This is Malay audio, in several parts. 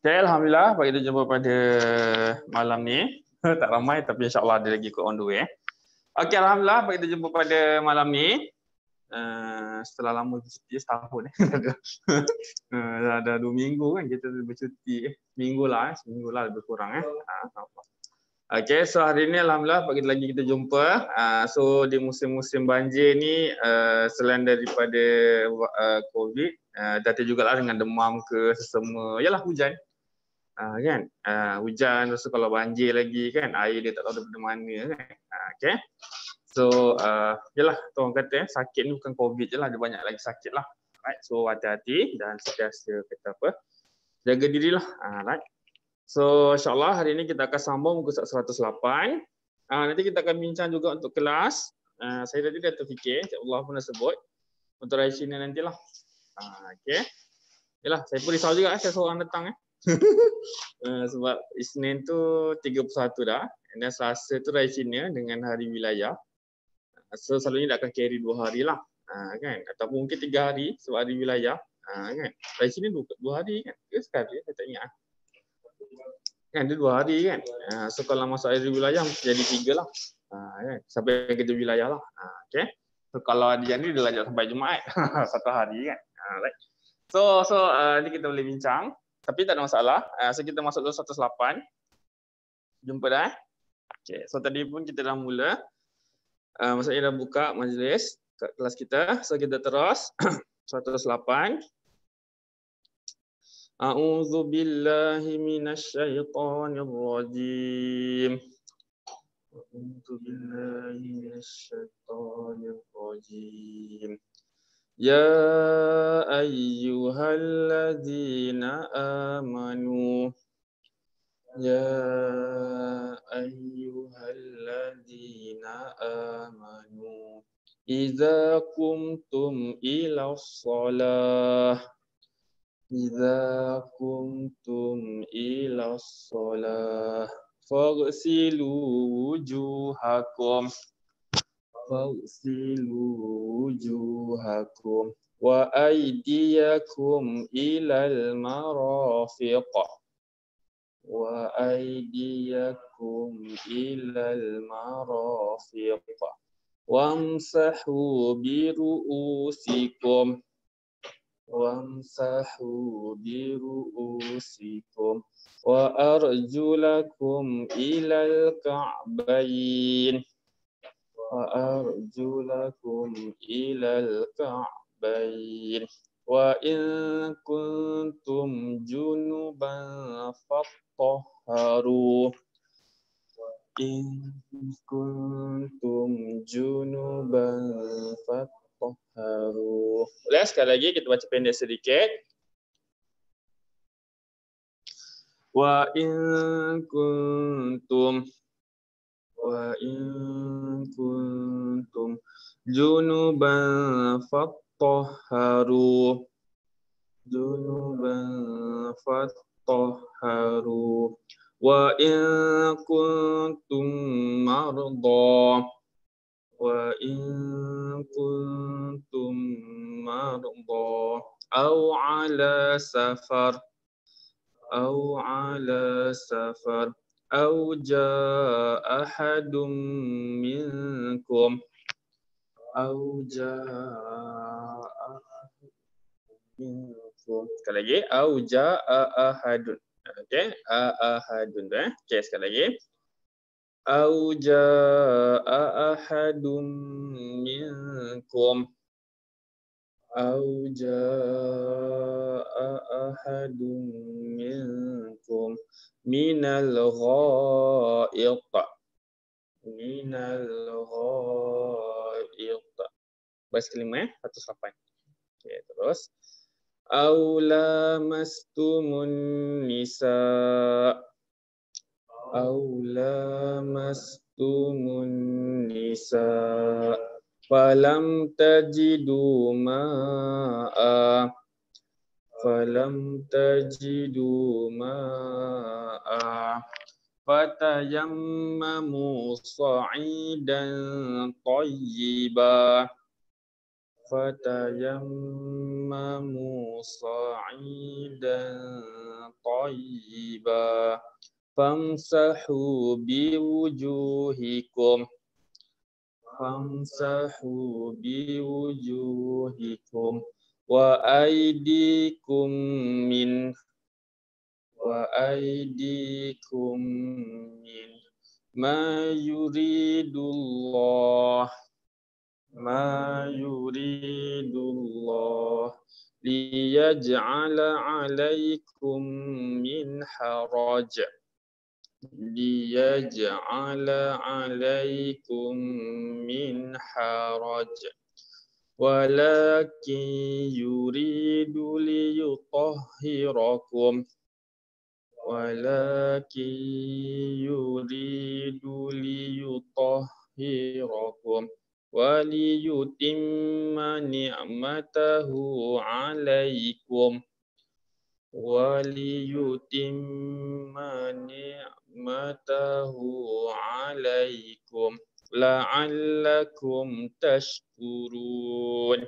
Okay, Alhamdulillah bagi kita jumpa pada malam ni. Tak ramai tapi insyaAllah ada lagi on the way. Okay, Alhamdulillah bagi kita jumpa pada malam ni. Setelah lama bercuti, setahun dah 2 minggu kan kita bercuti. Seminggu lah lebih kurang Okay, so hari ni Alhamdulillah pagi lagi kita jumpa. So di musim-musim banjir ni selain daripada COVID, datang jugalah dengan demam ke sesama, yalah hujan. Kan hujan, lepas tu kalau banjir lagi kan air dia tak tahu daripada mana kan. Okay, so yalah tu orang kata sakit ni bukan COVID je lah, ada banyak lagi sakit lah. Right, so hati-hati dan sentiasa kata apa, jaga dirilah. Right, so insyaAllah hari ni kita akan sambung muka 108. Nanti kita akan bincang juga untuk kelas. Saya tadi dah terfikir, insyaAllah pun dah sebut untuk hari Isnin nantilah. Okay, yalah saya pun risau juga saya seorang datang sebab Isnin tu 31 dah, dan Selasa tu raya Cina dengan hari wilayah. So selalunya dia akan carry 2 hari lah, kan, ataupun mungkin 3 hari sebab hari wilayah, kan. Raya Cina 2 hari kan, ke sekali saya tak ingat kan, dia 2 hari kan. So kalau masuk hari wilayah mesti jadi 3 lah, kan, sampai kerja wilayah lah. Okay, so kalau dia ni dia lajak sampai Jumaat 1 hari kan. Right, so ni kita boleh bincang tapi tak ada masalah. So kita masuk 108. Jumpa dah. Okay, so tadi pun kita dah mula. Maksudnya dah buka majlis kat kelas kita. So kita terus 108. A'udzu billahi minasyaitonir rajim. A'udzu billahi minasyaitonir rajim. Ya ayyuhalladzina amanu. Ya ayyuhalladzina amanu. Idza qumtum ilas shalah. Idza qumtum ilas shalah. Faghsilu wujuhakum. Faghsilu wujuhakum wa aydiyakum ilal marafiq. Wa aydiyakum ilal marafiq. Wamsahu biru'usikum. Wamsahu biru'usikum. Wa arjulakum ilal ka'bayn. وأرجلكم إلى الكعبين وإن كنتم جنبا فاطهروا إن كنتم جنبا فاطهروا. Boleh sekali lagi kita baca pendek sedikit. Wa in kuntum junuban fattahharu. Wa in kuntum marda. Aw ala safar. أو جاء أحد منكم. Sekali lagi. أو جاء أحد. Okay. أحد. Okay, sekali lagi. أو جاء أحد منكم. أو جاء أحد منكم minal ghaid. Bahasa kelima 108. Okay, terus. Aw lamastumun nisa. Falam tajidu ma'a. Fatayammamu sa'idan tayyiba. fatayammamu sa'idan thayyiban famsahu biwujuhikum wa aydikum min ma yuridullah liyaj'ala 'alaikum min haraj walakin yuridu liyutahhirakum waliyutimma ni'matahu 'alaikum la'allakum tashkurun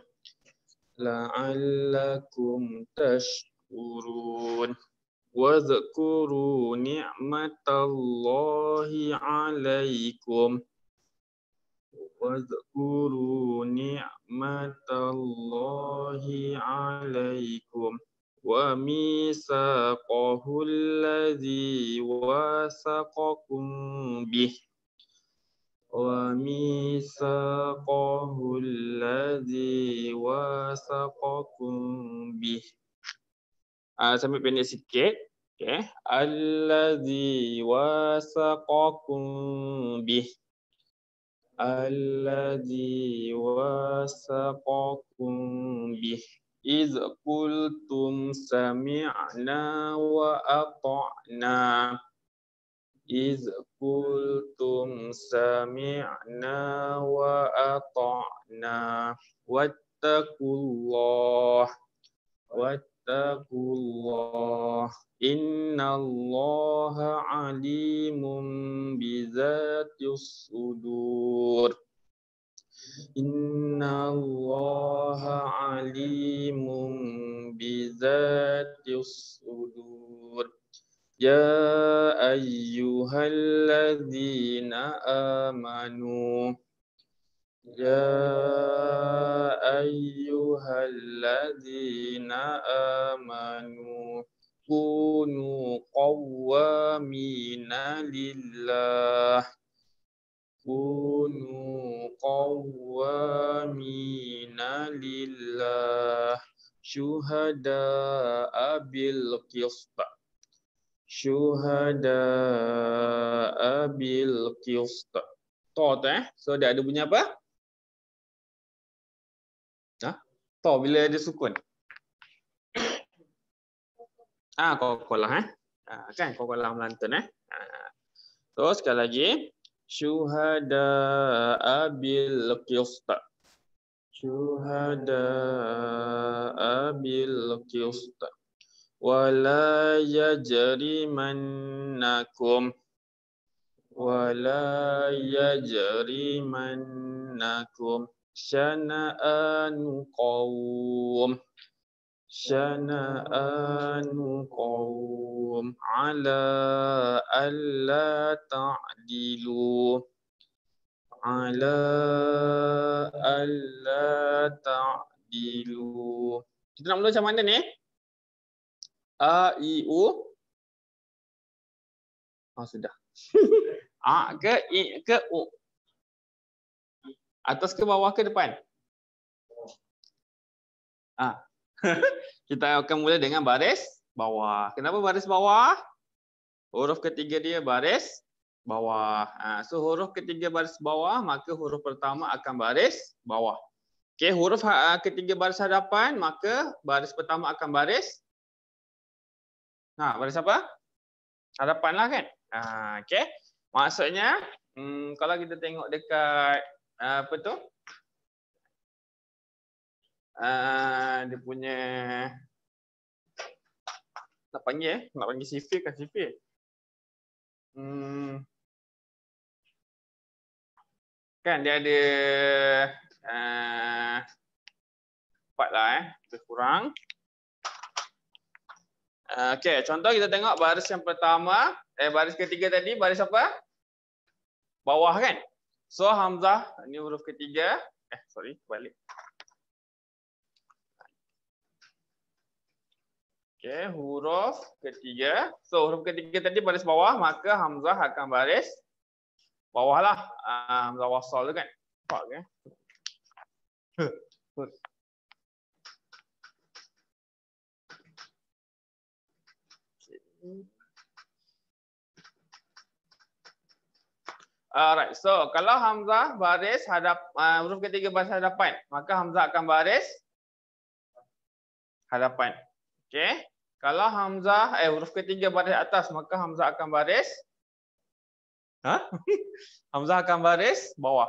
wadhkuru ni'matallahi 'alaikum wa mitsaqahu alladzi wasaqakum bih. Sampai pendek sikit. Okay. Alladzi wasaqakum bih. Iz qultum sami'na wa ata'na. Wattaqullah. Innallaha alimun bizatis sudur. Ya ayyuhalladzina amanu kunu qawwamina lillah syuhada'a bil qist. So dia ada bunyi apa? To bila ada sukun. Qalqalah kan qalqalah melantun So sekali lagi syuhada'a bil qist. Wala yajrimannakum syana'anu qawm ala alla ta'dilu. Kita nak mula macam mana ni? A, I, U. Sudah. A ke I ke U? Atas ke bawah ke depan? Kita akan mula dengan baris bawah. Kenapa baris bawah? Huruf ketiga dia baris bawah. So huruf ketiga baris bawah, maka huruf pertama akan baris bawah. Okey, huruf ketiga baris hadapan, maka baris pertama akan baris baris apa? Hadapanlah kan? Okey. Maksudnya kalau kita tengok dekat apa tu? Dia punya nak panggil sifir kan sifir. Kan dia ada 4 lah lebih kurang. Okey, contoh kita tengok baris yang pertama, baris ketiga tadi baris apa? Bawah kan? So hamzah ini huruf ketiga. Balik. Okey, huruf ketiga. So huruf ketiga tadi baris bawah, maka hamzah akan baris bawah lah. Hamzah wasal tu kan. Nampak ke? Alright, so kalau hamzah baris huruf ketiga baris hadapan, maka hamzah akan baris hadapan. Okey. Kalau hamzah huruf ketiga baris atas, maka hamzah akan baris hamzah akan baris bawah.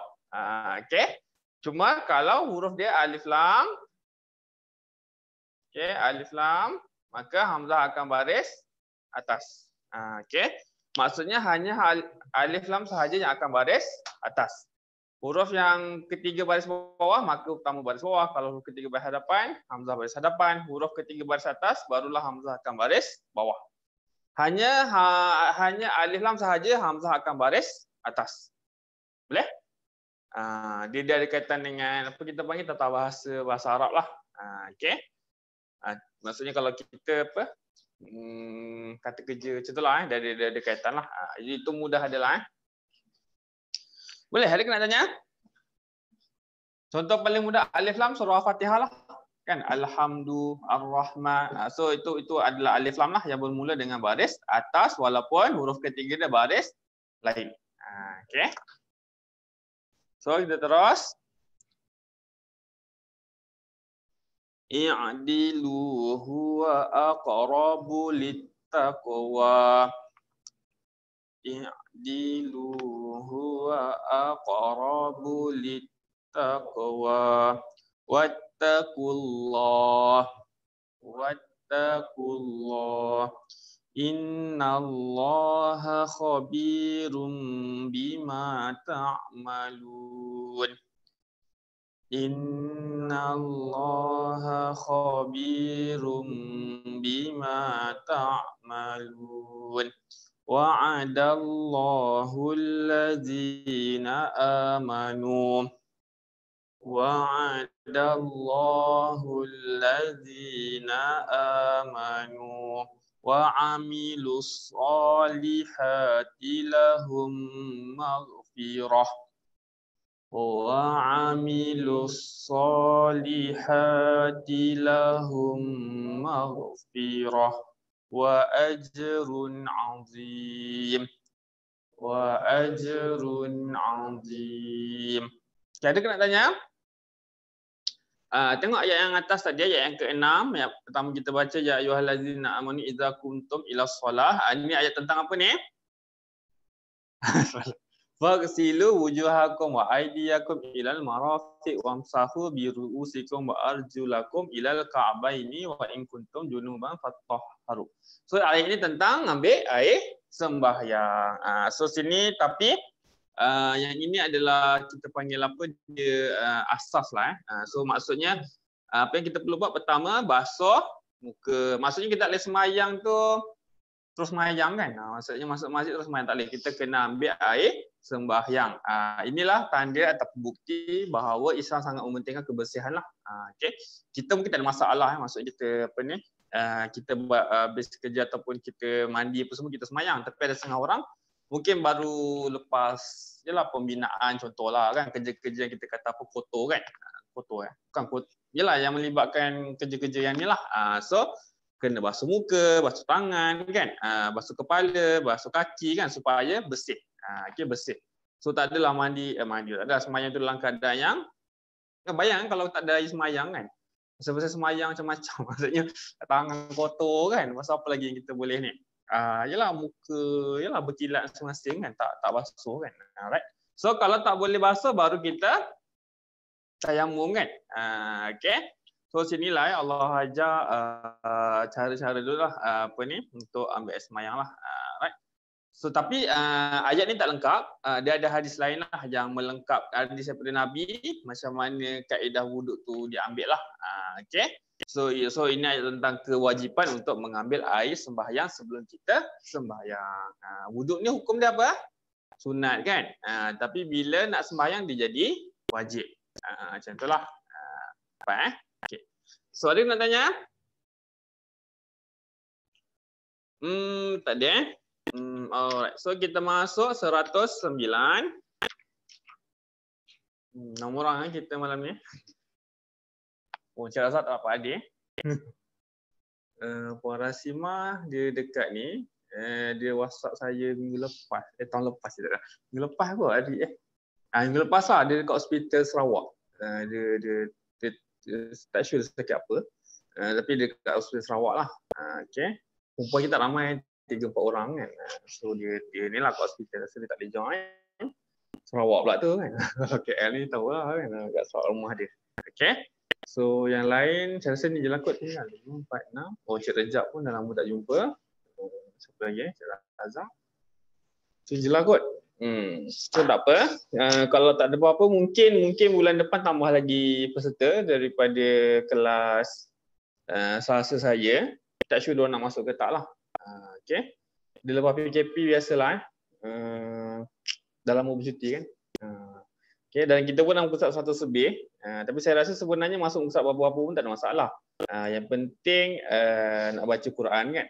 Okey. Cuma kalau huruf dia alif lam, okey, alif lam, maka hamzah akan baris atas. Okey. Maksudnya hanya alif lam sahaja yang akan baris atas. Huruf yang ketiga baris bawah, maka utama baris bawah. Kalau huruf ketiga baris hadapan, hamzah baris hadapan. Huruf ketiga baris atas, barulah hamzah akan baris bawah. Hanya alif lam sahaja hamzah akan baris atas. Boleh? Dia ada kaitan dengan apa kita panggil tata bahasa Arab lah. Okey. Maksudnya kalau kita kata kerja macam itulah dia ada kaitan lah. Jadi itu mudah adalah Boleh ada nak tanya? Contoh paling mudah alif lam surah Al-Fatihah lah. Kan alhamdu ar-rahman. So itu adalah alif lam lah yang bermula dengan baris atas walaupun huruf ketiga dia baris lain. Okey. So kita terus. I'dilu huwa aqrabu littaqwa. I'dilu huwa aqrabu littaqwa. Wattaqullah. Wattaqullah. Innallaha khabirum bima ta'malun. Innallaha khabirum bima ta'malun. Wa'adallahu allazina amanu. Wa'adallahu allazina amanu. Wa'amilus salihati lahum maghfirah. Wa'amilus salihati lahum maghfirah wa ajrun azim. Wa ajrun azim. Okay, ada kena tanya? Tengok ayat yang atas tadi, ayat yang ke-6. Yang pertama kita baca ya ayyuhallazina amanu idza kuntum ilas shalah. Ini ayat tentang apa ni? Faghsilu wujuhakum wa aydiyakum ilal marafiq wamsahu bi ru'usikum wa arjulakum ilal ka'baini wa in kuntum junuban fatahharu. So ayat ini tentang ambil air sembahyang. So sini tapi yang ini adalah kita panggil apa dia asas lah. So maksudnya apa yang kita perlu buat pertama basuh muka. Maksudnya kita tak boleh sembahyang tu terus sembahyang kan. Maksudnya masuk masjid terus sembahyang tak boleh. Kita kena ambil air sembahyang. Inilah tanda atau bukti bahawa Islam sangat mementingkan kebersihan lah. Okay. Kita mungkin tak ada masalah. Maksud kita apa ni? Kita buat habis kerja ataupun kita mandi apa semua kita sembahyang. Tapi ada setengah orang mungkin baru lepas jelah pembinaan contohlah kan kerja-kerja kita kata apa foto kan. Foto bukan foto. Jelah yang melibatkan kerja-kerja yang ni lah. So kena basuh muka, basuh tangan kan, basuh kepala, basuh kaki kan supaya bersih. Okay, bersih. So tak adalah mandi tak ada sembahyang tu dalam keadaan yang bayang kalau tak ada air sembahyang kan. Masa-masa sembahyang macam-macam maksudnya tangan kotor kan. Masa apa lagi yang kita boleh ni? Yalah muka yalah berkilat masing-masing kan tak basuh kan. Alright. So kalau tak boleh basuh baru kita tayamum kan. Okay. So sinilah Allah ajar cara-cara dulu lah apa ni untuk ambil air sembahyang lah. Right. So tapi ayat ni tak lengkap. Dia ada hadis lain lah yang melengkap hadis daripada Nabi macam mana kaedah wuduk tu diambil lah. Okay. So ini ayat tentang kewajipan untuk mengambil air sembahyang sebelum kita sembahyang. Wuduk ni hukum dia apa? Sunat kan. Tapi bila nak sembahyang dia jadi wajib. Macam itulah. Okay. So ada nak tanya? Tak ada. Alright. So kita masuk 109. Nombor orang kita malam ni. Encik Razak tak dapat adik. Puan Rasimah dia dekat ni. Dia WhatsApp saya minggu lepas. Tahun lepas je dah. Minggu lepas kot adik minggu lepas lah dia dekat hospital Sarawak. Dia tak sure sakit apa. Tapi dia dekat hospital Sarawak lah. Okay. Perempuan kita ramai 3-4 orang kan. So dia ni lah kat hospital. So dia tak boleh join. Sarawak pula tu kan. KL ni tahu lah kan. Kat Sarawak rumah dia. Okay. So yang lain saya rasa ni je lah kot tinggal. 5, 4, 6. Cik Rejab pun dah lama tak jumpa. Siapa lagi Cik Razak. So je lah kot. So tak apa. Kalau tak ada apa-apa mungkin bulan depan tambah lagi peserta daripada kelas Selasa saya. Tak sure diorang nak masuk ke tak lah. Okay. Dia lepas PKP biasalah dah lama bercuti kan. Okay, dan kita pun nak pusat satu sebih. Tapi saya rasa sebenarnya masuk pusat apa-apa pun tak ada masalah. Yang penting nak baca Quran kan.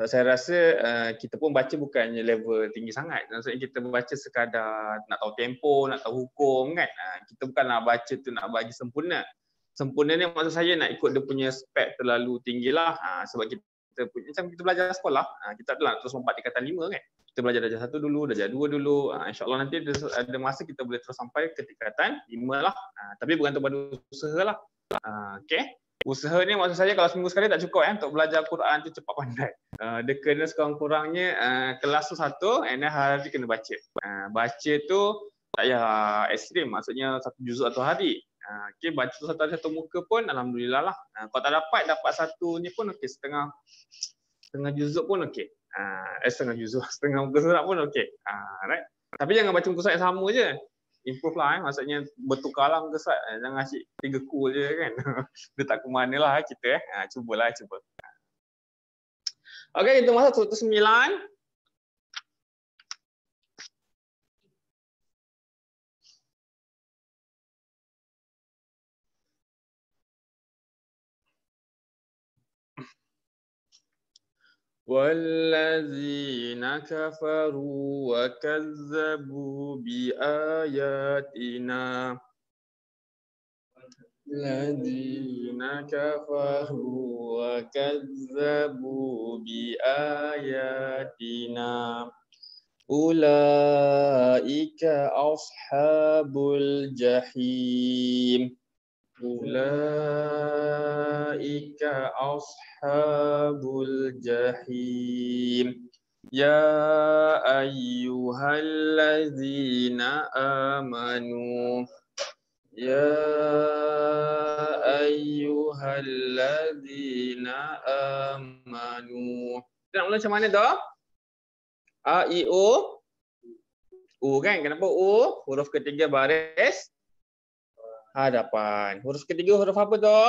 Saya rasa kita pun baca bukannya level tinggi sangat. Maksudnya kita baca sekadar nak tahu tempo, nak tahu hukum kan. Kita bukan nak baca tu nak bagi sempurna. Sempurna ni maksud saya nak ikut dia punya spek terlalu tinggi lah. Sebab kita punya, macam kita belajar sekolah. Kita tak adalah terus lompat tingkatan 5 kan. Kita belajar darjah 1 dulu, darjah 2 dulu. InsyaAllah nanti ada masa kita boleh terus sampai ke tingkatan 5 lah. Tapi bergantung pada usaha lah. Okay. Usaha ni maksud saya kalau seminggu sekali tak cukup untuk belajar Quran tu cepat pandai. Dia kena sekurang-kurangnya kelas tu 1 and then hari kena baca. Baca tu tak payah ekstrim, maksudnya 1 juzuk atau hari. Okay, baca tu satu hari 1 muka pun alhamdulillah lah. Kalau tak dapat 1 ni pun okey, setengah juzuk pun okey. Setengah juzuk, setengah muka surat pun okey. Right. Tapi jangan baca muka surat yang sama je. Improve lah maksudnya bertukarlah muka surat. Jangan asyik 3 cool je kan. Dia tak ke mana lah kita cuba. Okey, kita masuk 109. وَالَّذِينَ كَفَرُوا وَكَذَّبُوا بِآيَاتِنَا الَّذِينَ كَفَرُوا وَكَذَّبُوا بِآيَاتِنَا أُولَئِكَ أَصْحَابُ الْجَحِيمِ أولئك أصحاب الجحيم يا أيها الذين آمنوا Kita nak mula macam mana tu? A, I, O. U kan? Kenapa U? Huruf ketiga baris hadapan. Huruf ketiga huruf apa tu?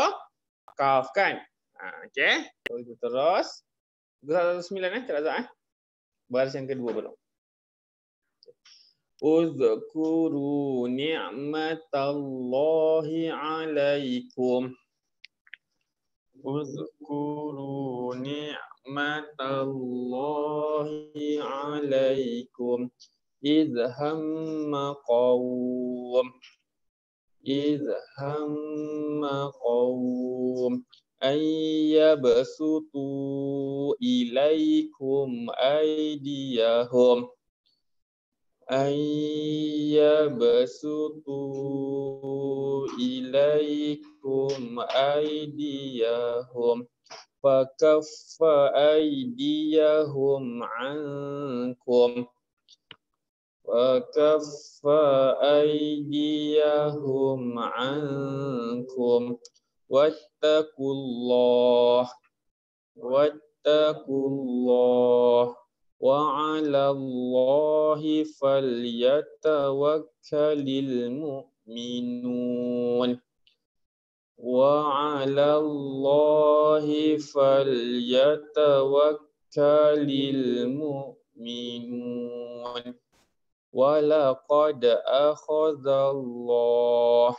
Kaf kan? Okey. So, itu terus. 109 Cik Razak Baris yang kedua belum. Uzkuru ni'matallahi alaikum. Uzkuru ni'matallahi alaikum. إذ هم قوم أن يبسطوا إليكم أيديهم فكف أيديهم عنكم واتقوا الله وعلى الله فليتوكل المؤمنون وعلى الله فليتوكل المؤمنون ولقد أخذ الله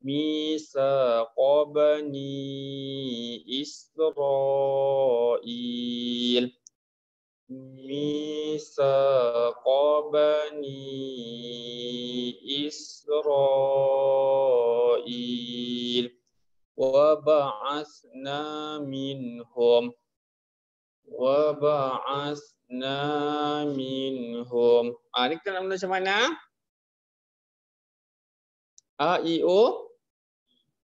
ميثاق بني إسرائيل وبعثنا minhum. Ini kan nama macam mana? A, I, O,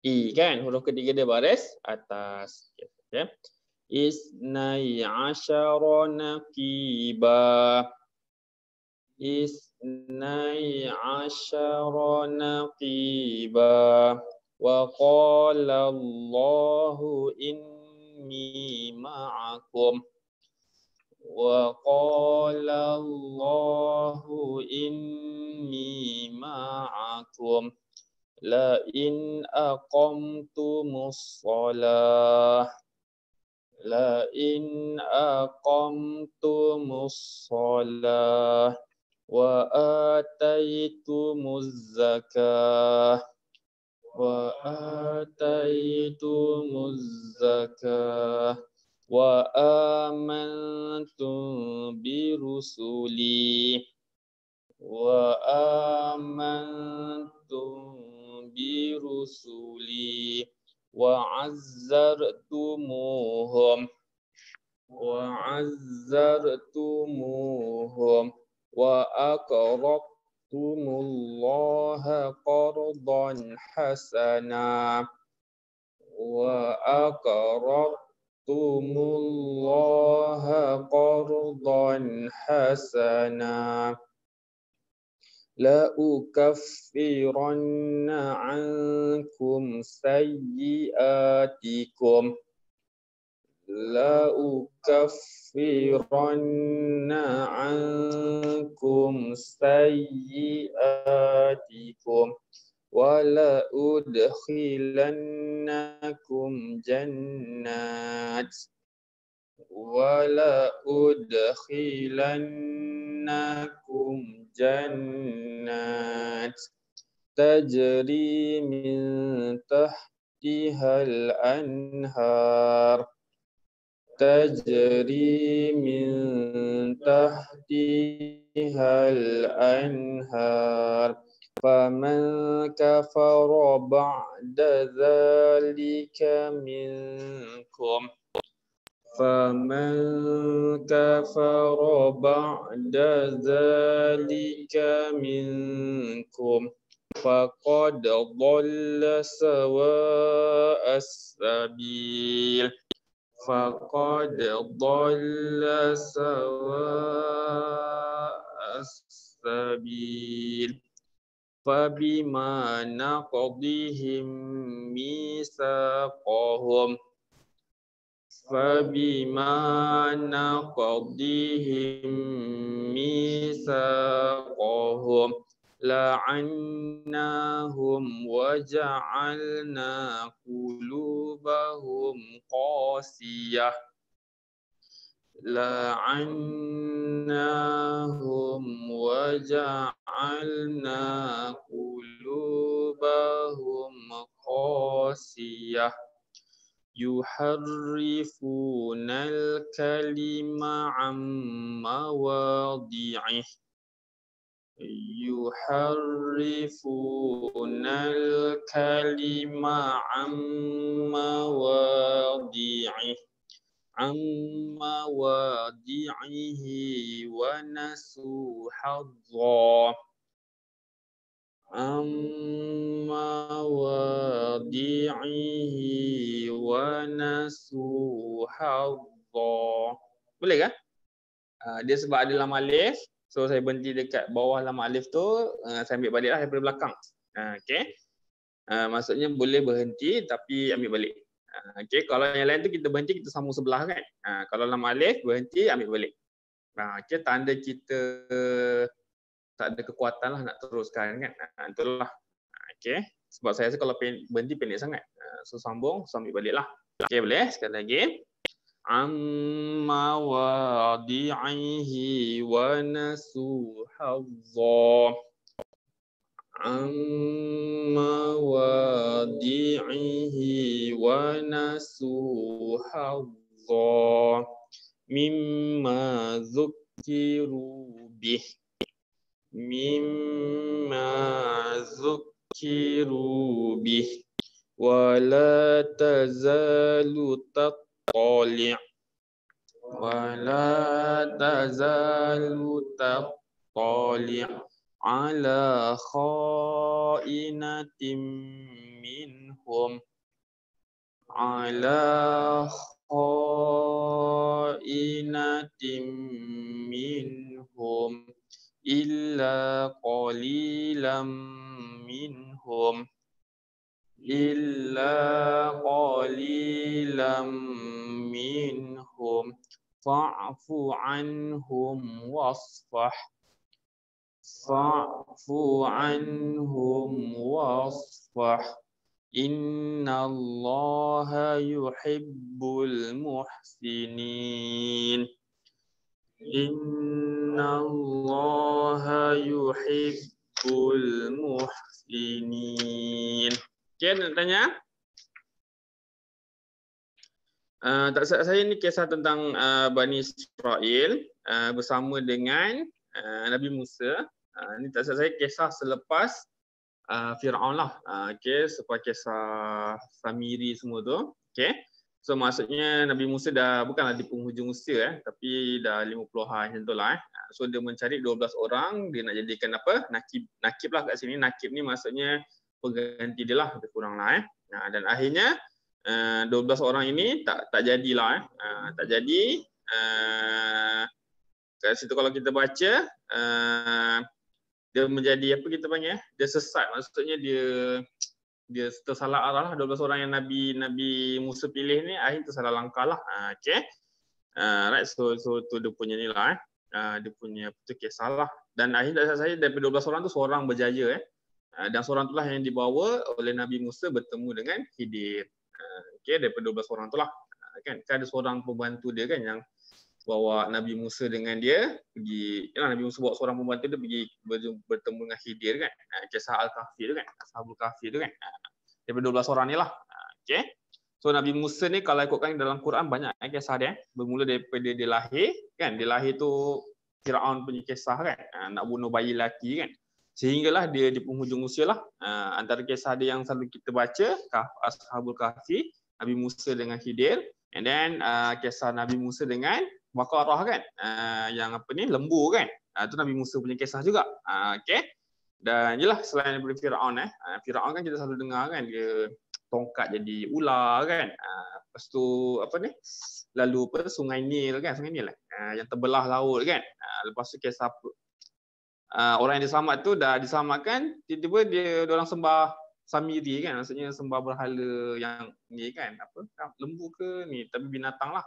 I kan? Huruf ketiga dia baris atas. Okay. Isnai asyara naqiba. Wa qala Allahu inni ma'akum. La in aqamtumus shalah wa ataitumuz zakah wa amantum birusuli wa azzartumuhum wa aqrabtumullaha qardan hasana la ukaffiranna ankum sayyi'atikum wa la udkhilannakum jannat tajri min tahtihal anhar faman kafara ba'da dzalika minkum faqad dhalla sawa'as sabil fabima naqdihim mitsaqahum la'annahum wa ja'alna qulubahum qasiyah yuharrifunal kalima amma wadi'ih wa nasu hadza boleh kan? Dia sebab ada lam alif, so saya berhenti dekat bawah lam alif tu, saya ambil baliklah daripada belakang. Okey. Maksudnya boleh berhenti tapi ambil balik. Okey, kalau yang lain tu kita berhenti, kita sambung sebelah kan. Kalau dalam alif berhenti, ambil balik. Okey, tanda kita tak ada kekuatan lah nak teruskan kan. Itulah. Okey. Sebab saya rasa kalau berhenti pendek sangat. So sambung, so ambil balik lah. Okey, boleh? Sekali lagi. Amma wadi'ihi wa nasu hadza. Amma wadi'ihi wa nasu hadza. Mimma zukkiru bih. Mimma zukkiru bih. Wa la tazalu tattali' wa la tazalu tattali' ala kha'inatin minhum ala kha'inatin minhum illa qalilan minhum fa'fu anhum wasfah innallaha yuhibbul muhsinin Okey, nak tanya? Tak silap saya ni kisah tentang Bani Israel bersama dengan Nabi Musa. Ini tak silap saya kisah selepas Firaun lah. Okey, selepas kisah Samiri semua tu. Okey. So maksudnya Nabi Musa dah bukanlah di penghujung usia tapi dah 50-an macam tu lah. So dia mencari 12 orang, dia nak jadikan apa? Nakib lah kat sini. Nakib ni maksudnya pengganti dia lah, lebih kurang lah. Dan akhirnya 12 orang ini tak jadilah. Tak jadi. Kat situ kalau kita baca, dia menjadi apa kita panggil? Dia sesat, maksudnya dia tersalah arah lah. 12 orang yang Nabi Musa pilih ni akhirnya tersalah langkah lah. Okey. Right, so tu dia punya ni lah. Dia punya kisah lah. Dan akhirnya saya daripada 12 orang tu seorang berjaya. Dan seorang itulah yang dibawa oleh Nabi Musa bertemu dengan Khidir. Okey, daripada 12 orang itulah. Kan ada seorang pembantu dia kan yang bawa Nabi Musa dengan dia pergi, Nabi Musa bawa seorang pembantu dia pergi bertemu dengan Khidir kan. Kisah Al-Kahfi tu kan, Ashabul Kahfi tu kan. Daripada 12 orang ni lah. Okey. So Nabi Musa ni kalau ikutkan dalam Quran banyak kisah dia. Bermula daripada dia lahir kan. Dia lahir tu Firaun punya kisah kan. Nak bunuh bayi lelaki kan. Sehinggalah dia di penghujung usia lah. Antara kisah dia yang selalu kita baca, Ashabul Kahfi, Nabi Musa dengan Khidir. And then kisah Nabi Musa dengan Baqarah kan. Yang apa ni, lembu kan. Itu Nabi Musa punya kisah juga. Okey. Dan jelah selain daripada Firaun Firaun kan kita selalu dengar kan dia tongkat jadi ular kan. Lepas tu apa ni? Lalu apa Sungai Nil kan, Sungai Nil yang terbelah laut kan. Lepas tu kisah orang yang diselamat tu dah diselamatkan, tiba-tiba dia orang sembah Samiri kan, maksudnya sembah berhala yang ni kan, apa lembu ke ni, tapi binatang lah.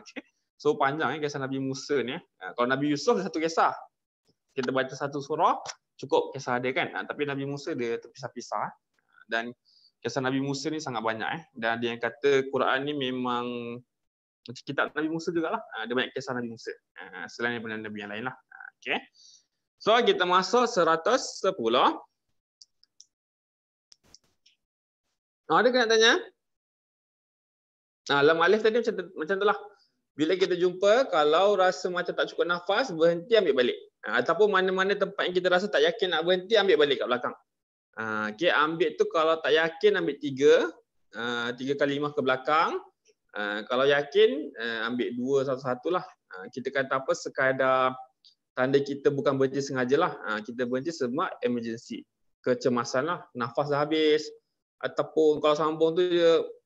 Okay. So panjang kisah Nabi Musa ni. Kalau Nabi Yusuf satu kisah, kita baca satu surah cukup kisah dia kan. Tapi Nabi Musa dia terpisah-pisah. Dan kisah Nabi Musa ni sangat banyak dan dia yang kata Quran ni memang kitab Nabi Musa jugalah. Dia banyak kisah Nabi Musa selain daripada Nabi yang lain lah. Okay. So kita masuk 110. Ada ke nak tanya? Lam alif tadi macam tu lah. Bila kita jumpa, kalau rasa macam tak cukup nafas, berhenti ambil balik. Ataupun mana-mana tempat yang kita rasa tak yakin nak berhenti, ambil balik kat belakang. Okay, ambil tu kalau tak yakin ambil 3 kalimah ke belakang. Kalau yakin ambil 2 satu-satu lah. Kita kata apa, sekadar tanda kita bukan berhenti sengaja lah. Kita berhenti sebab emergency. Kecemasan lah, nafas dah habis. Ataupun kalau sambung tu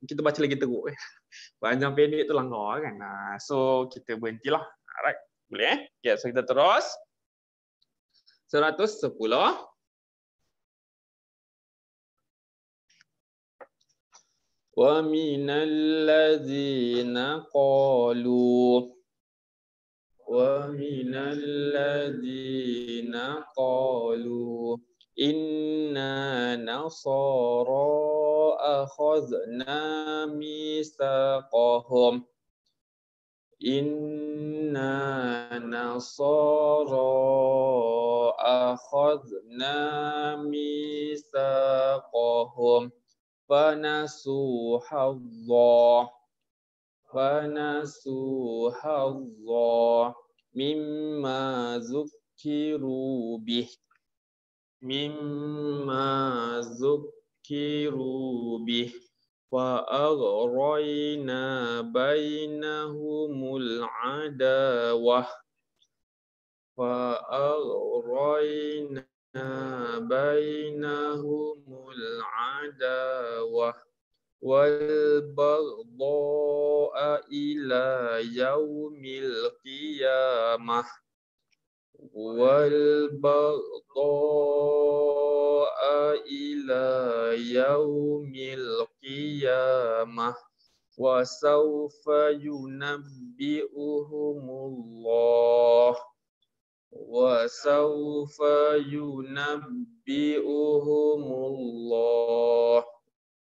kita baca lagi teruk. Panjang pendek tu langgar kan. So kita berhentilah. Alright, boleh Okay, so kita terus. 110. ومن الذين قالوا إنا نصارى أخذنا ميثاقهم فنسوا حظا مما ذكروا به فأغرينا بينهم العداوة والبغضاء إلى يوم القيامة وسوف ينبئهم الله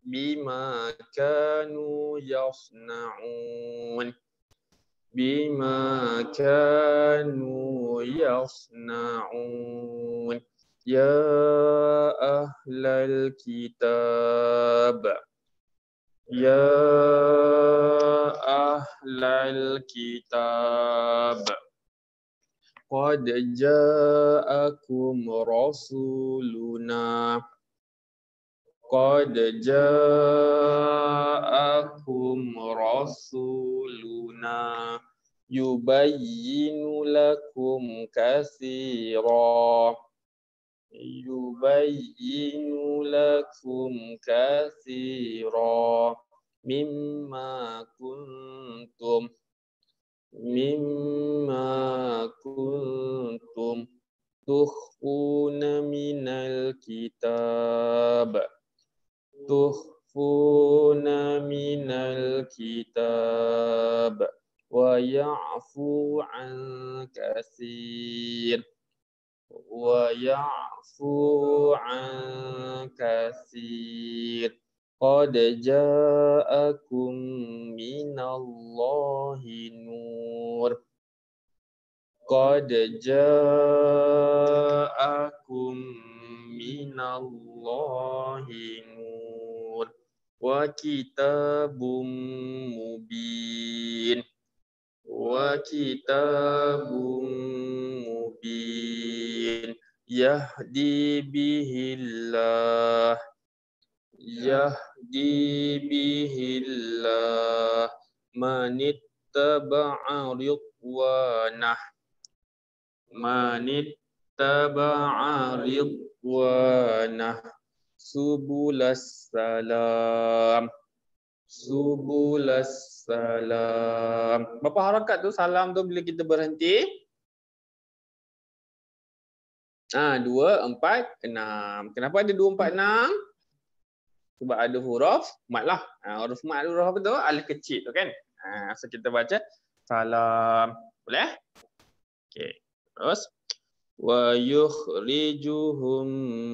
بما كانوا يصنعون يا أهل الكتاب قد جاءكم رسولنا يبين لكم كثيرا مما كنتم تخفون من الكتاب ويعفو عن كثير قد جاءكم من الله نور وكتاب مبين يهدي به الله من اتبع رضوانه سبل السلام. Berapa harakat tu salam tu bila kita berhenti? 2, 4, 6. Kenapa ada 2, 4, 6? Sebab ada huruf mat lah. Huruf mat tu huruf apa tu? Alif kecil tu kan? So kita baca salam. Boleh? Okey. Terus wa yukhrijuhum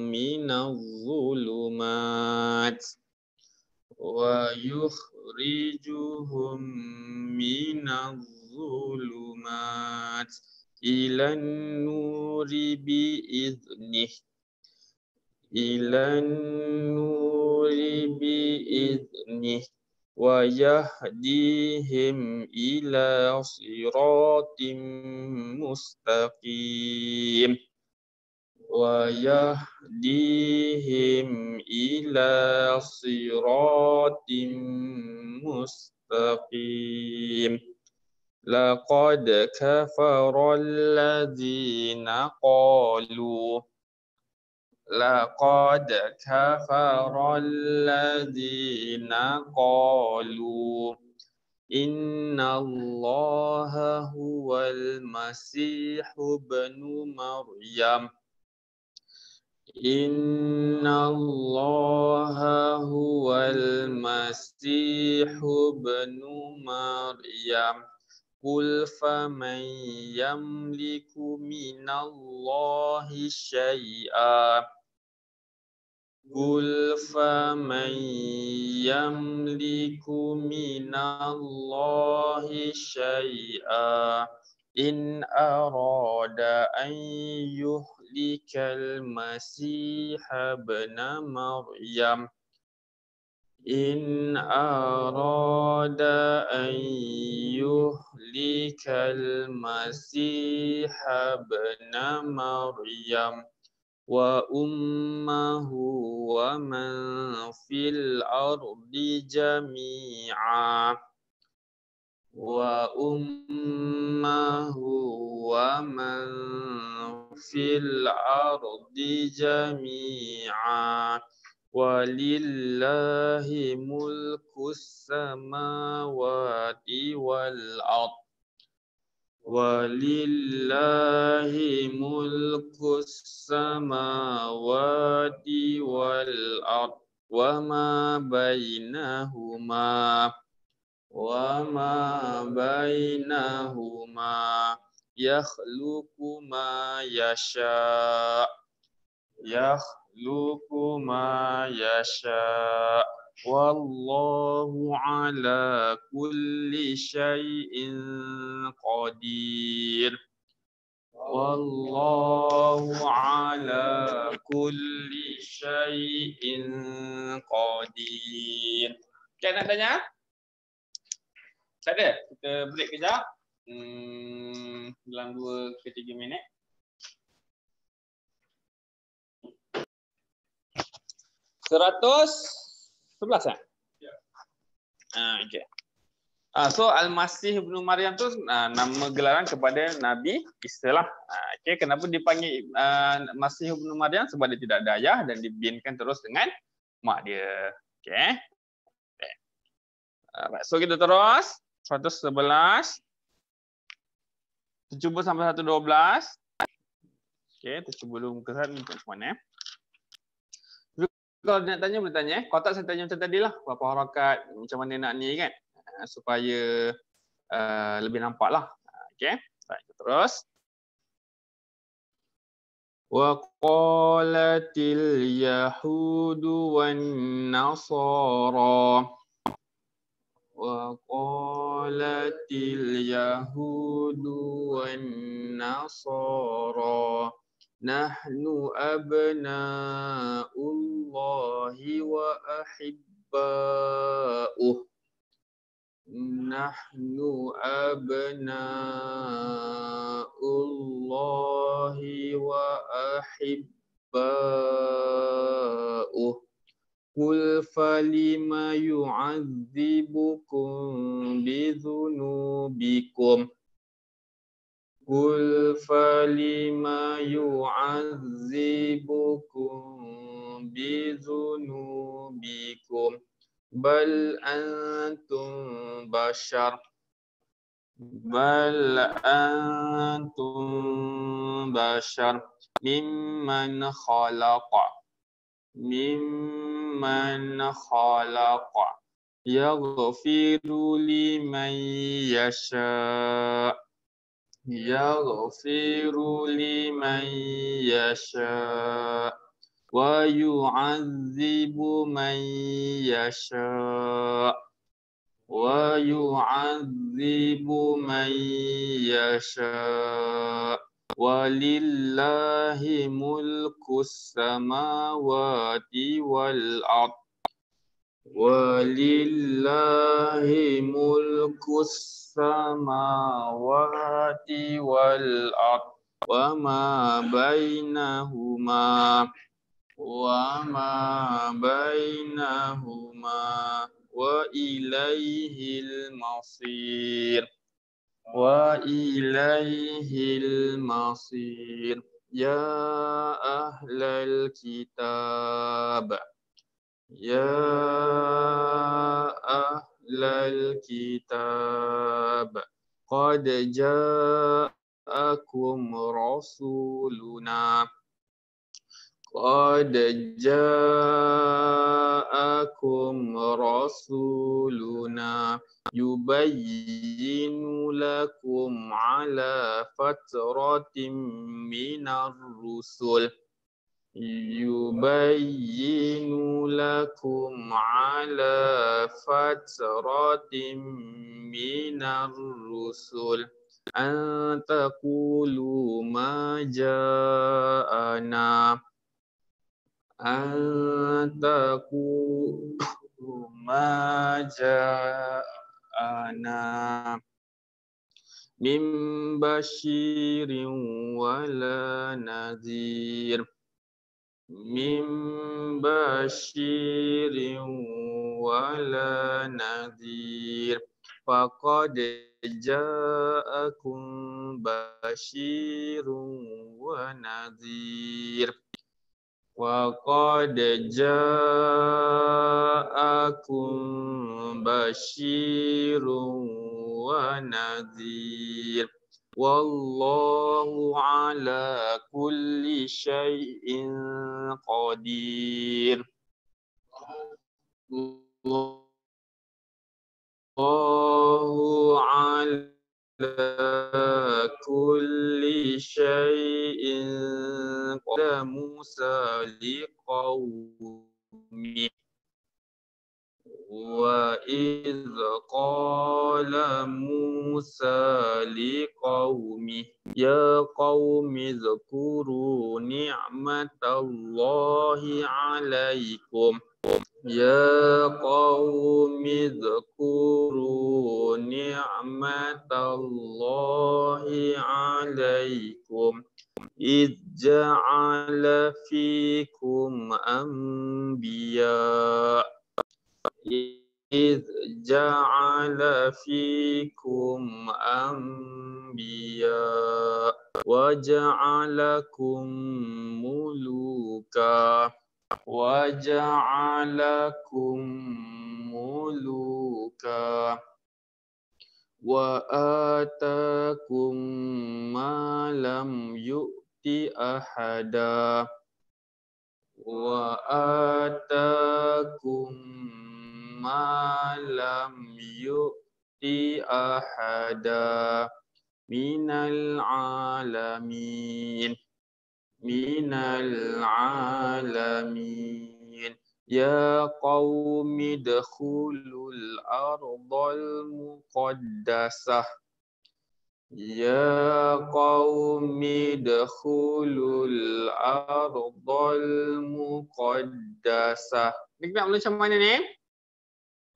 minadh dhulumat ilan nuri biiznih wa yahdihim ila siratim mustaqim laqad kafara alladhina qalu inna allaha huwal masih ibnu maryam Innallaha huwal masihu ibnu Maryam. Qul faman yamliku minallahi syai'a. Qul faman yamliku minallahi syai'a in arada an yuhlikal masiha ibna Maryam. In arada an yuhlikal masiha ibna Maryam wa ummuhu wa man fil ardi jami'a wa ummuhu wa man fil ardi jami'a walillahi mulkus samawati wal ard walillahi mulkus samawati wal ard wa ma bainahuma yakhluqu ma yasha wallahu ala kulli syai'in qadir. Wallahu ala kulli syai'in qadir. Okay, nak tanya? Tak ada? Kita break kejap. Dalam 2 ke 3 minit. Seratus 11 kan? Ya. Okay. So Al-Masih ibnu Maryam tu nama gelaran kepada Nabi Isa lah. Okay, kenapa dipanggil Masih ibnu Maryam? Sebab dia tidak ada ayah dan dibinkan terus dengan mak dia. Okay. So kita terus 111. Kita cuba sampai 112. Okay, kita cuba dulu muka sana untuk mana. Kalau nak tanya boleh tanya. Kalau tak saya tanya macam tadi lah. Berapa harakat, macam mana nak ni kan. Supaya lebih nampak lah. Okay. Baik, terus. Wa qalatil yahudu wan nasara. Wa qalatil yahudu wan nasara. Nahnu abna'ullahi wa ahibba'uh. Nahnu abna'ullahi wa ahibba'uh. Qul falima yu'adzibukum bidhunubikum. Qul falima yu'adzibukum bidhunubikum bal antum bashar mimman khalaqa yaghfiru liman yasha' wa yu'adzibu man yasha' walillahi mulkus samawati wal ard walillahi mulkus samawati wal ard wa ma bainahuma wa ilaihil masir ya ahlal kitab qad ja'akum rasuluna قد جاءكم رسولنا يبين لكم على فترة من الرسل يبين لكم على فترة من الرسل أن تقولوا ما جاءنا أن تقولوا ما جاءنا من بشير ولا نذير من بشير ولا نذير فقد جاءكم بشير ونذير وقد جاءكم بشير ونذير والله على كل شيء قدير الله على كل شيء قدير موسى لقومه وإذ قال موسى لقومه يا قوم اذكروا نعمة الله عليكم يا قوم اذكروا نعمة الله عليكم إذ جعل فيكم أنبياء إذ جعل فيكم أنبياء وجعلكم ملوكا وجعلكم ملوكا وآتاكم ما لم يؤت أحدا وآتاكم ما لم يؤت أحدا من العالمين يا قوم ادخلوا الأرض المقدسة يا قوم ادخلوا الأرض المقدسة. Ni nak mula macam mana ni?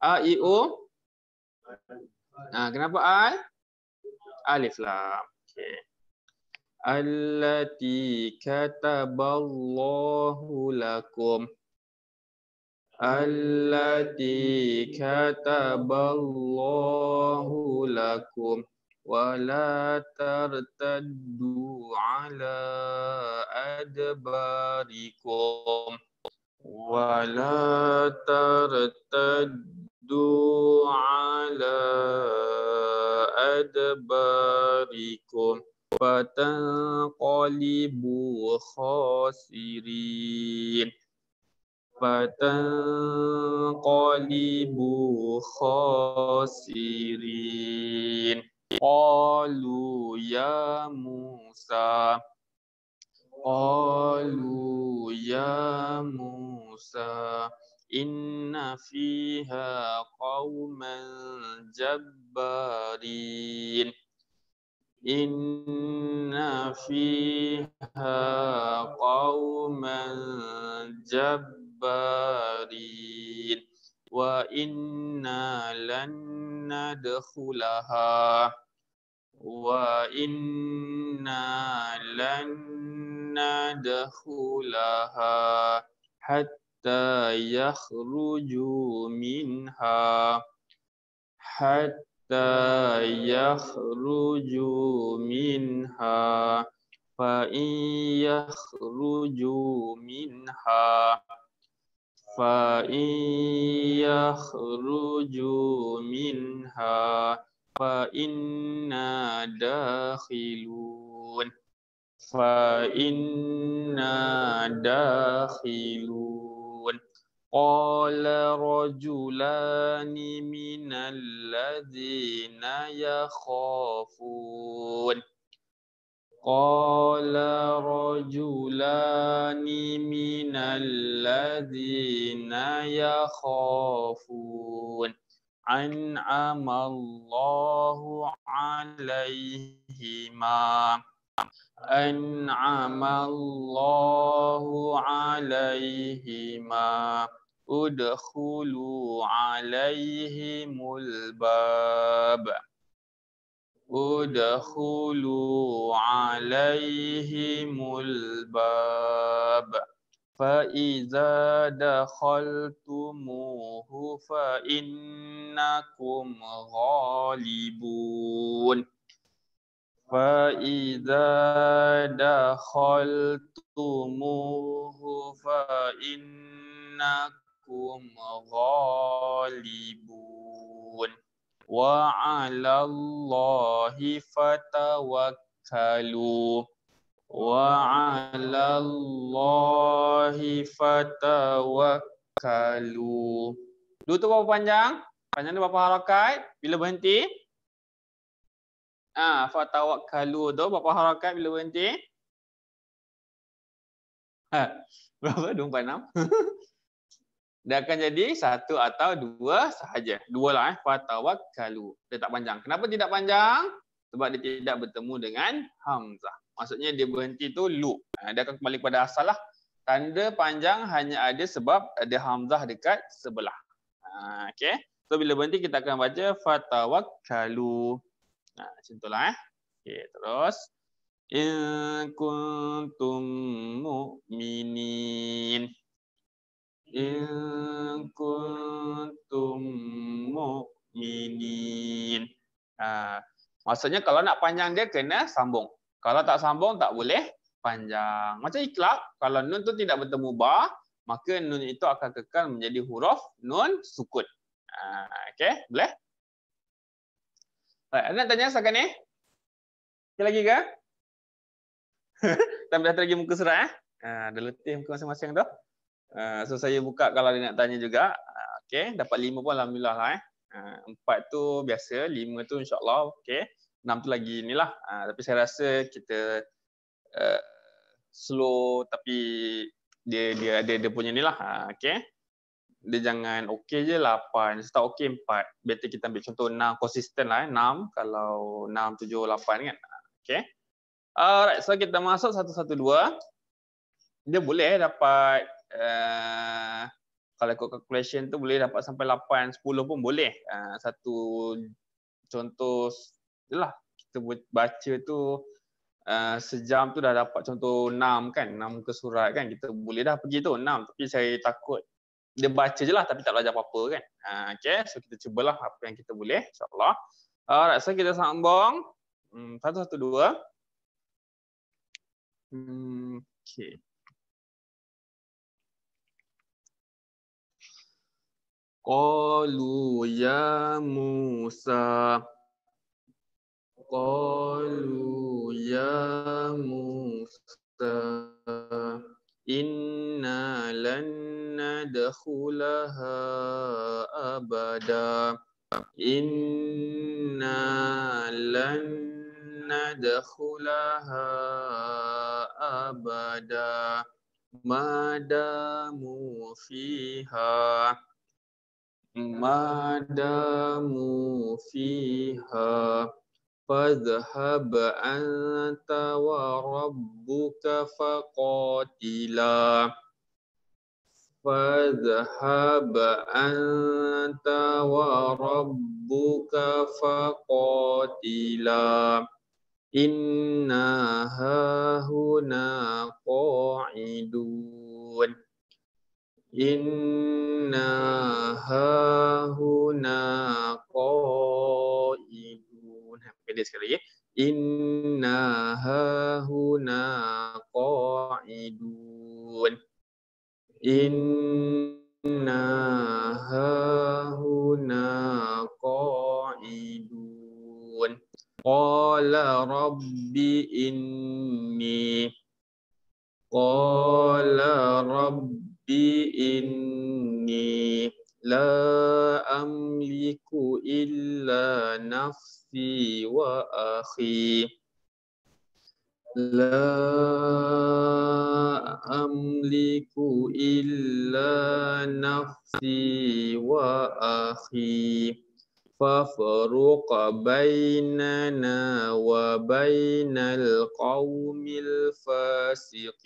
A, I, O. Kenapa Al? Alif lam. Okay. Allati kataballahu lakum. Allati kataballahu lakum. Wala tartaddu ala adbarikum. Wala tartaddu ala adbarikum. Fatanqalibu khasirin. Fatanqalibu khasirin. Qalu ya Musa. Qalu ya Musa. Inna fiha qauman jabbarin. Inna fiha qauman jabbarin wa inna lan nadkhulaha wa inna lan nadkhulaha hatta yakhruju minha yakhruju minha fa in yakhruju minha fa inna dakhilun فإنا داخلون قال رجلان من الذين يخافون قال رجلان من الذين يخافون أنعم الله عليهما أنعم الله عليهما ادخلوا عليهم الباب ادخلوا عليهم الباب فإذا دخلتموه فإنكم غالبون فإذا دخلتموه فإنكم غالبون وعلى الله فتوكلوا وعلى الله فتوكلوا. Dulu tu berapa panjang? Panjang tu berapa harakat? Bila berhenti? Fatawakkalu tu berapa harakat bila berhenti? Berapa? 246. Dia akan jadi satu atau dua sahaja. Dua lah fatawakkalu. Dia tak panjang. Kenapa tidak panjang? Sebab dia tidak bertemu dengan hamzah. Maksudnya dia berhenti tu loop. Dia akan kembali kepada asal lah. Tanda panjang hanya ada sebab ada hamzah dekat sebelah. Okay. So bila berhenti kita akan baca fatawakkalu. Macam itulah. Okay, terus. In kuntum mu'minin. In kuntum mu'minin. Maksudnya kalau nak panjang dia kena sambung. Kalau tak sambung tak boleh panjang. Macam iklab, kalau nun tu tidak bertemu ba, maka nun itu akan kekal menjadi huruf nun sukun. Okey, boleh? Baik, ada nak tanya setakat ni? Ada lagi ke? Kita ambil satu lagi muka surat. Dah letih muka masing-masing tu. So saya buka kalau dia nak tanya juga. Okey, dapat 5 pun alhamdulillah lah. 4 tu biasa, 5 tu insya-Allah okey. 6 tu lagi inilah. Tapi saya rasa kita slow tapi dia ada dia punya inilah. Okey. Dia jangan okey je 8, start okey 4. Better kita ambil contoh 6 konsisten lah 6 kalau 6 7 8 kan. Okey. Alright, so kita masuk 112. Dia boleh dapat kalau ikut calculation tu boleh dapat sampai 8 10 pun boleh. Satu contoh itulah kita baca tu sejam tu dah dapat contoh 6 kan, 6 muka surat kan, kita boleh dah pergi tu 6, tapi saya takut dia baca je lah tapi tak belajar apa-apa kan. Okay, so kita cubalah apa yang kita boleh insyaAllah. Alright, so kita sambung 112. Okay. Qalu ya Musa Qalu ya Musa inna lan nadkhulaha abada inna lan nadkhulaha abada madamu fiha fadhhab anta wa rabbuka faqatila fadhhab anta wa rabbuka faqatila inna hahuna qa'idun inna hahuna qa'idun. Pendek sekali ya. Inna hahuna qa'idun. Inna hahuna qa'idun. Qala qala rabbi inni la amliku illa nafsi wa akhi. La amliku illa nafsi wa akhi. فَفَرُّقَ بَيْنَنَا وَبَيْنَ الْقَوْمِ الْفَاسِقِينَ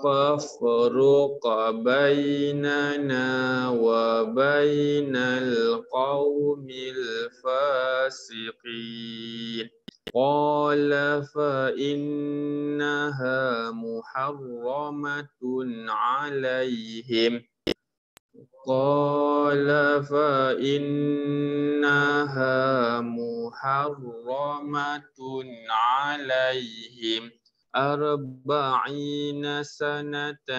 فَفَرُّقَ بَيْنَنَا وَبَيْنَ الْقَوْمِ الْفَاسِقِينَ قَالَ فَإِنَّهَا مُحَرَّمَةٌ عَلَيْهِمْ قال فإنها محرمة عليهم 40 سنة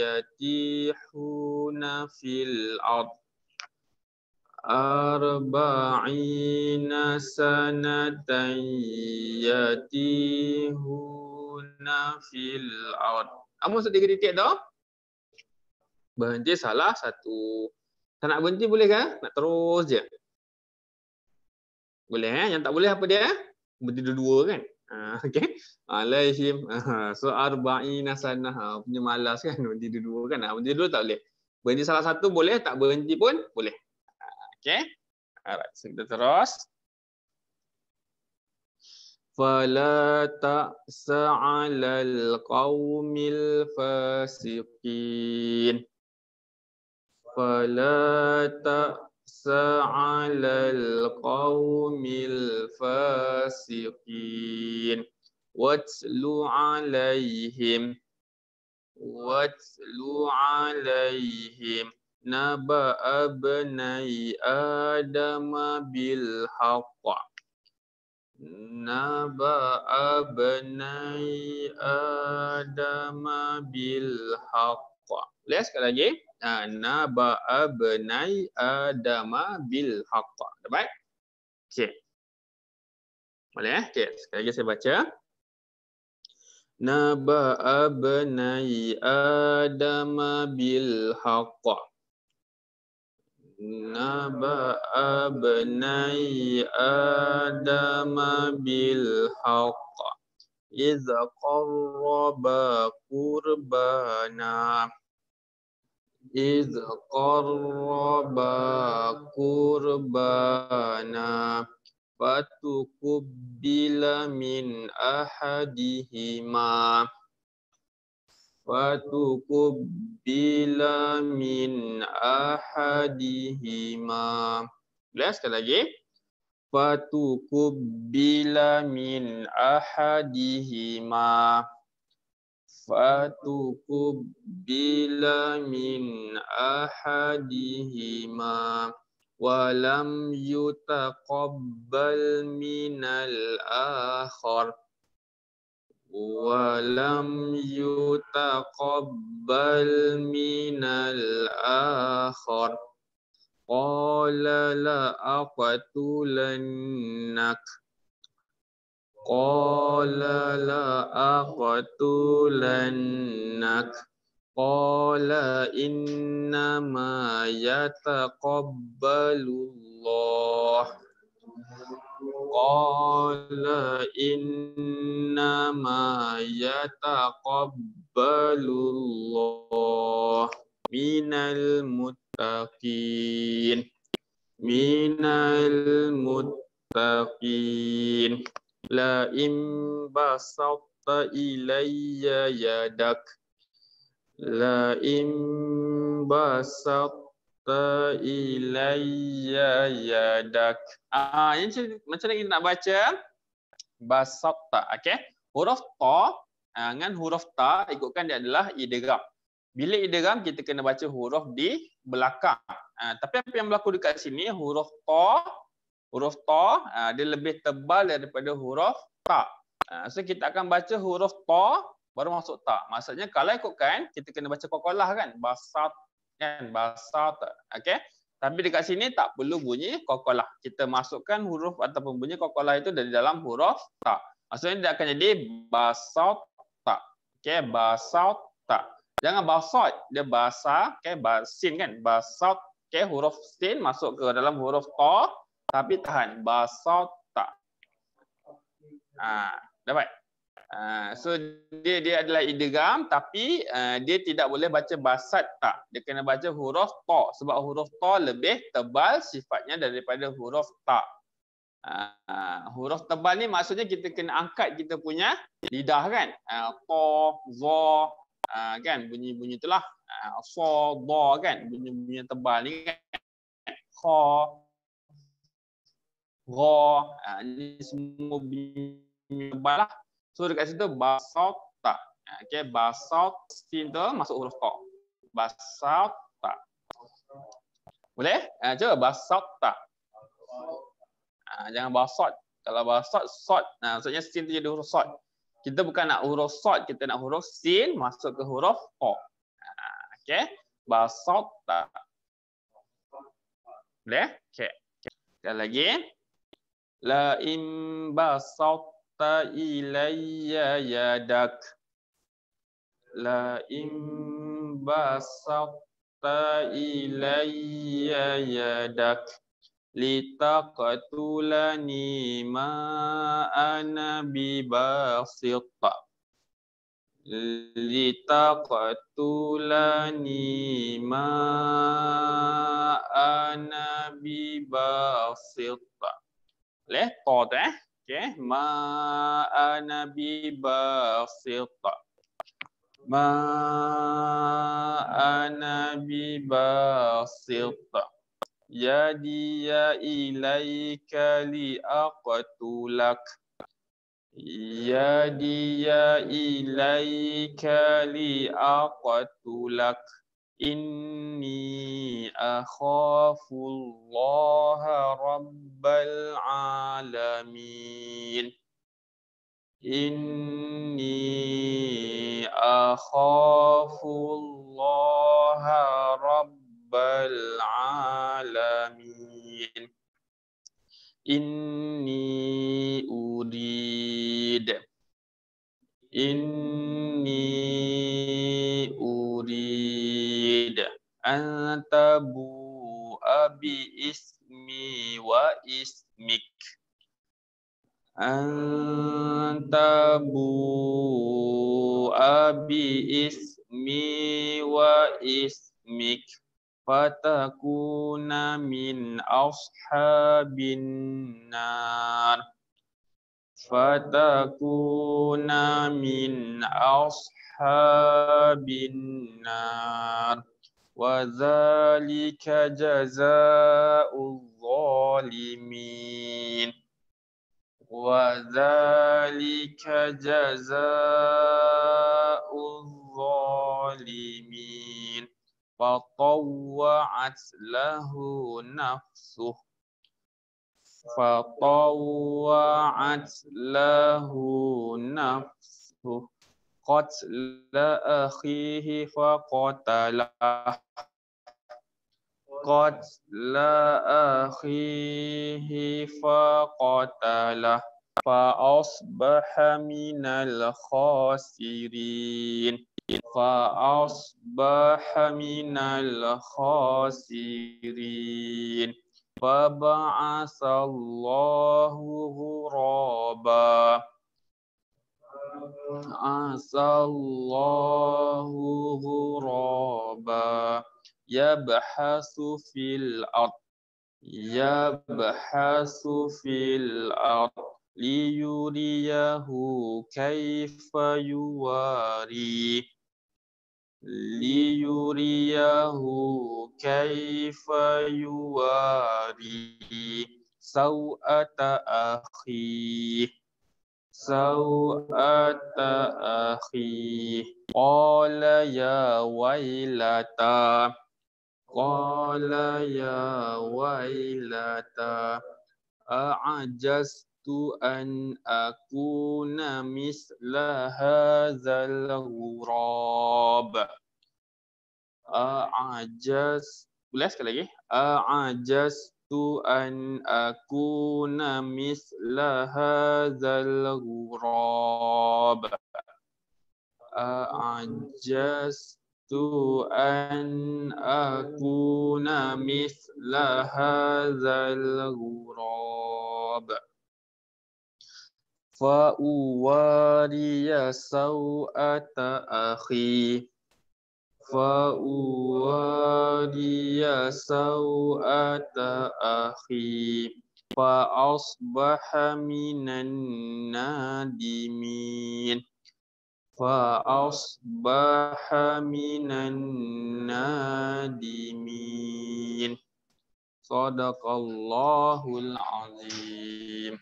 يتيحون في الأرض 40 سنة يتيهون في الأرض. Apa maksud 3 titik tu? Berhenti salah satu. Tak nak berhenti boleh kan? Nak terus je. Boleh Yang tak boleh apa dia? Berhenti dua-dua kan? Okey. Alaihim. So arba'ina sanah. Punya malas kan? Berhenti dua-dua kan? Berhenti dua tak boleh. Berhenti salah satu boleh, tak berhenti pun boleh. Okey. Alright, so kita terus. Fala ta'sa 'alal qaumil fasiqin. فلا تأس على القوم الفاسقين واتل عليهم نبأ ابني آدم بالحق Lihat sekali lagi. Naba'a bnai Adama bil haqq. Dapat? Okey. Boleh Okey, sekali lagi saya baca. Naba'a bnai Adama bil haqq. Naba'a bnai Adama bil haqq. إذ قربا قربانا فتقبل من أحدهما Lihat sekali lagi. Fatukubbila min ahadihima walam yutaqabbal minal akhar Qala la aqtulannak Qala innama yataqabbalullah minal muttaqin la in basatta ilayya yadak Ini macam mana kita nak baca basatta, okey? Huruf ta dengan huruf ta ikutkan dia adalah idgham. Bila idgham kita kena baca huruf di belakang. Tapi apa yang berlaku dekat sini huruf ta dia lebih tebal daripada huruf ta. So kita akan baca huruf ta baru masuk ta. Maksudnya kalau ikutkan kita kena baca qalqalah kan? Basat kan? Basat. Okey? Tapi dekat sini tak perlu bunyi qalqalah. Kita masukkan huruf ataupun bunyi qalqalah itu dari dalam huruf ta. Maksudnya dia akan jadi basat ta. Okey, basat ta. Jangan basat, dia basa, okey, sin kan? Basat, okey, huruf sin masuk ke dalam huruf ta tapi tahan basat ta. Dapat. So dia adalah idgham tapi dia tidak boleh baca basat tak. Dia kena baca huruf ta sebab huruf ta lebih tebal sifatnya daripada huruf ta. Huruf tebal ni maksudnya kita kena angkat kita punya lidah kan. Ta, za, kan bunyi-bunyi itulah. Sa, da kan bunyi-bunyi tebal ni kan. Kha, ra, ni semua bunyi tebal lah. So dekat situ basat ta. Okey, basat sin tu masuk huruf ta. Basat ta. Boleh? Cuba basat ta. Jangan basat. Kalau basat sad, maksudnya sin tu jadi huruf sad. Kita bukan nak huruf sad, kita nak huruf sin masuk ke huruf ta. Okey, basat ta. Boleh? Okey. Sekali lagi. La in basat ilayya yadak. La in basatta ilayya yadak litaqtulani ma ana bibasit. Litaqtulani ma ana bibasit. Boleh? Ta tu okey, ma ana bibasit. Ma ana bibasit. Yadiya ilaika liaqtulak. Yadiya ilaika liaqtulak. Inni akhafullaha rabbal alamin. Inni akhafullaha rabbal alamin. Inni urid. Inni urid an tabu'a bi ismi wa ismik. An tabu'a bi ismi wa ismik. Fatakuna min ashabin nar. Fatakuna min ashabin nar. Wa dzalika jazaa'ul zalimin. Wa dzalika jazaa'ul zalimin. Fatawwa'at lahu nafsuh. Fatawwa'at lahu nafsuh qatla akhihi faqatalah. Qatla akhihi faqatalah. Fa asbaha minal khasirin. Fa asbaha minal khasirin. Fa ba'asallahu ghuraba. Asallahu ghuraba. Yabhasu fil ard. Yabhasu fil ard. Liyuriyahu kaifa yuwari. Liyuriyahu kaifa yuwari saw'ata akhi. Saw'ata akhi. Qala ya wailata. Qala ya wailata. A'ajaztu an akuna misla hadzal ghurab. A'ajaztu Boleh sekali lagi. A'jaztu an akuna misla hadzal ghurab. A'jaztu an akuna misla hadzal ghurab. Fa uwariya sawata akhi. Fa'uwadiya saw'ata akhi fa'asbaha minan nadimin fa'asbaha minan nadimin. Sadaqallahul azim.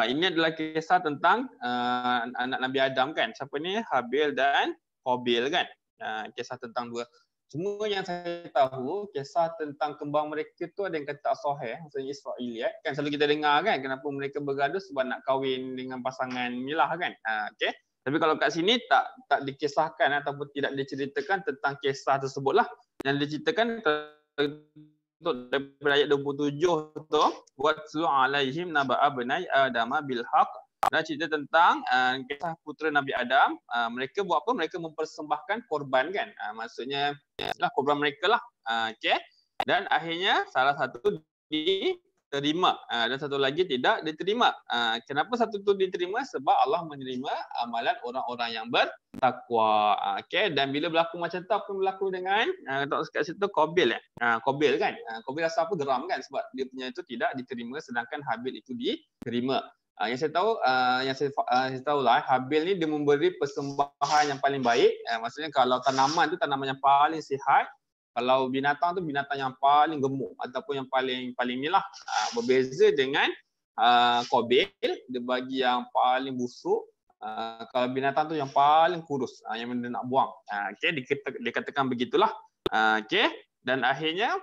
Ini adalah kisah tentang anak Nabi Adam kan. Siapa ni? Habil dan Qabil kan. Kisah tentang dua. Cuma yang saya tahu, kisah tentang kembang mereka tu ada yang kata tak sahih, maksudnya Israiliyat. Kan selalu kita dengar kan kenapa mereka bergaduh sebab nak kahwin dengan pasangan milah kan. Okey. Tapi kalau kat sini tak dikisahkan ataupun tidak diceritakan tentang kisah tersebutlah. Yang diceritakan daripada ayat 27 tu, watlu alaihim naba'a bnai adama bil haqq. Dan cerita tentang kisah putera Nabi Adam. Mereka buat apa? Mereka mempersembahkan korban kan. Maksudnya lah korban mereka lah. Okay. Dan akhirnya salah satu diterima dan satu lagi tidak diterima. Kenapa satu tu diterima? Sebab Allah menerima amalan orang-orang yang bertakwa. Okay. Dan bila berlaku macam tu, apa yang berlaku dengan kat situ Qabil Qabil kan. Qabil rasa apa? Geram kan sebab dia punya itu tidak diterima sedangkan Habil itu diterima. Yang saya tahu lah, Habil ni dia memberi persembahan yang paling baik. Maksudnya kalau tanaman tu tanaman yang paling sihat, kalau binatang tu binatang yang paling gemuk ataupun yang paling ni lah. Berbeza dengan Qabil, dia bagi yang paling busuk. Kalau binatang tu yang paling kurus, yang dia nak buang. Okay, dikatakan begitulah. Okay, dan akhirnya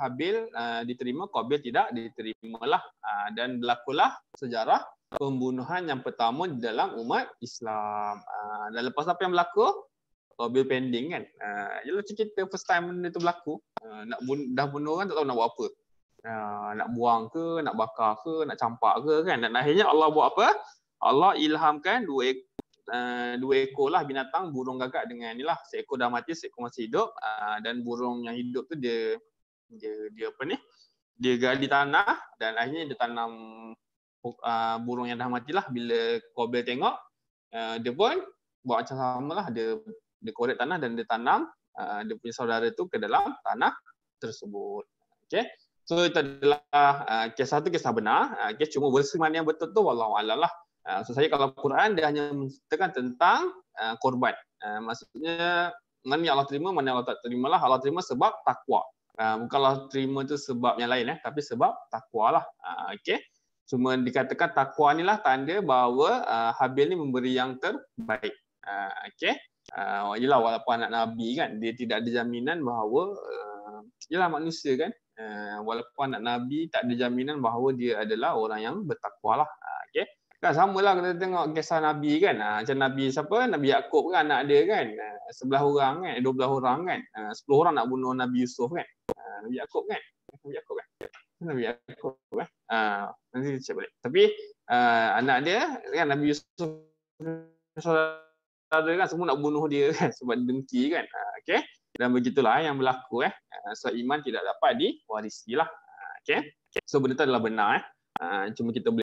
Habil diterima, Qabil tidak diterimalah. Dan berlakulah sejarah pembunuhan yang pertama di dalam umat Islam. Dan lepas apa yang berlaku? Qabil pending kan. Ialah cerita first time benda tu berlaku. Dah bunuh kan tak tahu nak buat apa. Nak buang ke, nak bakar ke, nak campak ke kan. Dan akhirnya Allah buat apa? Allah ilhamkan dua ekor lah binatang, burung gagak dengan inilah, seekor dah mati, seekor masih hidup. Dan burung yang hidup tu dia apa ni? Dia gali tanah dan akhirnya dia tanam burung yang dah matilah. Bila Qabil tengok, dia pun buat macam samalah, dia korek tanah dan dia tanam dia punya saudara tu ke dalam tanah tersebut. Okey. So itu adalah kisah tu kisah benar. Okay, cuma versi mana yang betul tu wallahu a'lam lah. So saya kalau Quran dia hanya menceritakan tentang korban. Maksudnya mana yang Allah terima, mana yang Allah tak terima lah. Allah terima sebab takwa. Bukan Allah terima tu sebab yang lain tapi sebab takwa lah. Okey. Cuma dikatakan takwa ni lah tanda bahawa Habil ni memberi yang terbaik. Okey. Yelah walaupun anak Nabi kan, dia tidak ada jaminan bahawa yelah manusia kan. Walaupun anak Nabi tak ada jaminan bahawa dia adalah orang yang bertakwa lah. Okey. Kan samalah kita tengok kisah Nabi kan. Macam Nabi siapa? Nabi Yaakob kan anak dia kan. 11 orang kan, 12 orang kan. 10 orang nak bunuh Nabi Yusuf kan. Nabi Yaakob kan. Nabi Yaakob kan. Nanti cek balik. Tapi anak dia kan Nabi Yusuf saudara kan semua nak bunuh dia kan sebab dengki kan. Okey. Dan begitulah yang berlaku so iman tidak dapat diwarisi lah. Okey. So benda tu adalah benar Cuma kita boleh